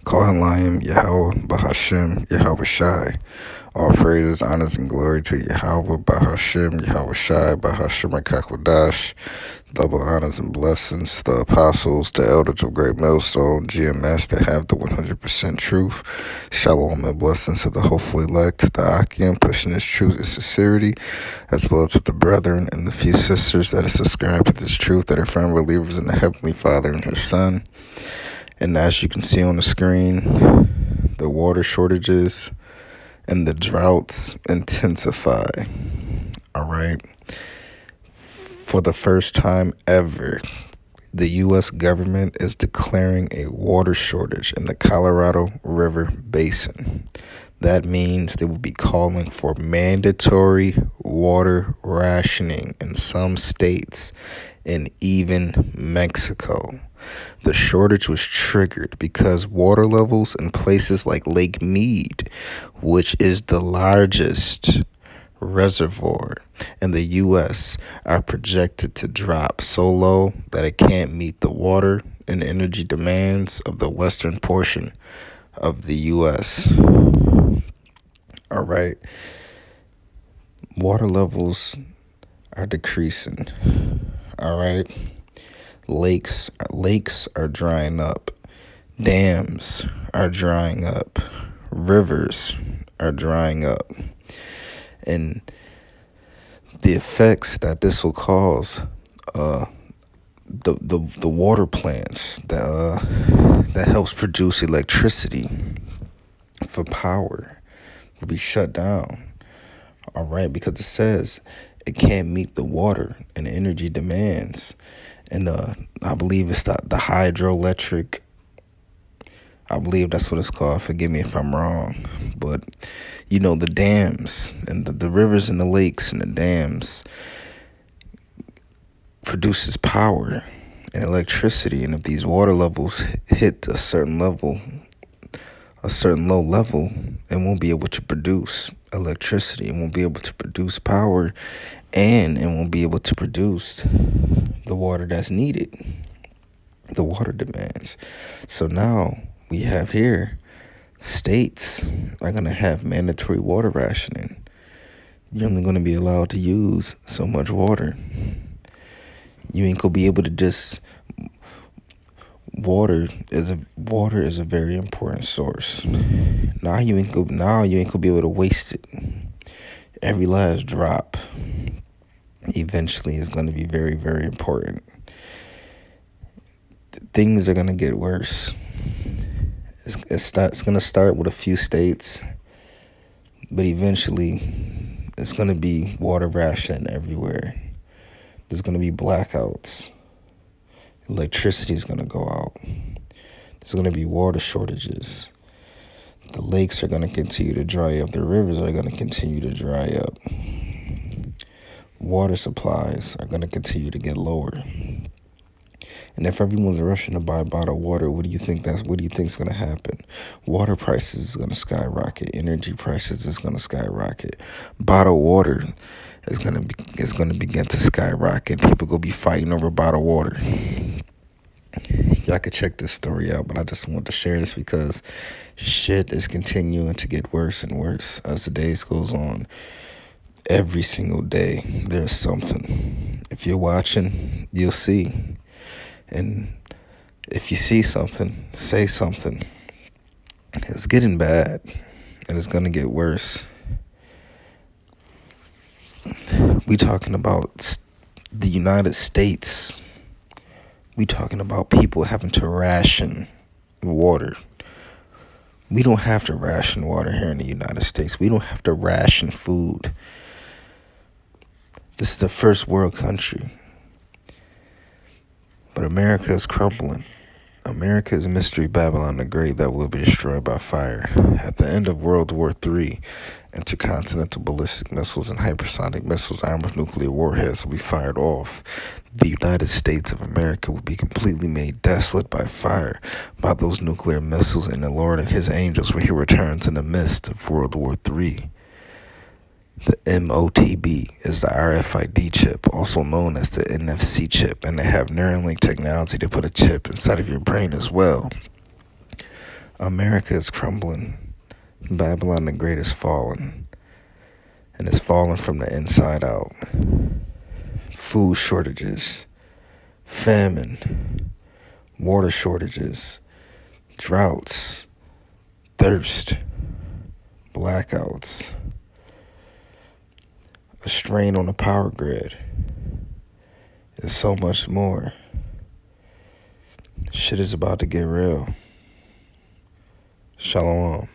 Kohalayim Yahweh Bahashem Yahweh Shai. All praises, honors, and glory to Yahweh Bahashem Yahweh Shai Bahashem Akakwadash. Double honors and blessings to the apostles, the elders of Great Millstone, GMS that have the 100% truth. Shalom and blessings to the hopeful elect, the Akim pushing this truth and sincerity, as well as to the brethren and the few sisters that are subscribed to this truth, that are firm believers in the Heavenly Father and His Son. And as you can see on the screen, the water shortages and the droughts intensify. All right. For the first time ever, the U.S. government is declaring a water shortage in the Colorado River Basin. That means they will be calling for mandatory water rationing in some states and even Mexico. The shortage was triggered because water levels in places like Lake Mead, which is the largest reservoir in the U.S., are projected to drop so low that it can't meet the water and energy demands of the western portion of the U.S. All right. Water levels are decreasing. All right. Lakes are drying up. Dams are drying up. Rivers are drying up. And the effects that this will cause, the water plants that helps produce electricity for power will be shut down. All right, because it says it can't meet the water and energy demands. And I believe it's the hydroelectric. I believe that's what it's called. Forgive me if I'm wrong. But, you know, the dams and the rivers and the lakes and the dams produces power and electricity. And if these water levels hit a certain level, a certain low level, it won't be able to produce electricity. It won't be able to produce power, and it won't be able to produce the water that's needed, the water demands. So now we have here states are going to have mandatory water rationing. You're only going to be allowed to use so much water. You ain't going to be able to just... Water is a very important source. Now you ain't gonna be able to waste it. Every last drop eventually is going to be very, very important. Things are going to get worse. It's going to start with a few states, but eventually it's going to be water ration everywhere. There's going to be blackouts. Electricity is going to go out. There's going to be water shortages. The lakes are going to continue to dry up. The rivers are going to continue to dry up. Water supplies are going to continue to get lower. And if everyone's rushing to buy bottled water, what do you think is going to happen? Water prices is going to skyrocket. Energy prices is going to skyrocket. Bottled water is going to begin to skyrocket. People going to be fighting over bottled water. Y'all could check this story out, but I just want to share this because shit is continuing to get worse and worse as the days goes on. Every single day, there's something. If you're watching, you'll see. And if you see something, say something. It's getting bad, and it's going to get worse. We talking about the United States. We talking about people having to ration water. We don't have to ration water here in the United States. We don't have to ration food. This is the first world country. But America is crumbling. America is a mystery Babylon the Great that will be destroyed by fire. At the end of World War III, intercontinental ballistic missiles and hypersonic missiles armed with nuclear warheads will be fired off. The United States of America will be completely made desolate by fire by those nuclear missiles, and the Lord and His angels when He returns in the midst of World War III. The MOTB is the RFID chip, also known as the NFC chip, and they have Neuralink technology to put a chip inside of your brain as well. America is crumbling. Babylon the Great is falling. And it's falling from the inside out. Food shortages, famine, water shortages, droughts, thirst, blackouts, a strain on the power grid, and so much more. Shit is about to get real. Shalom.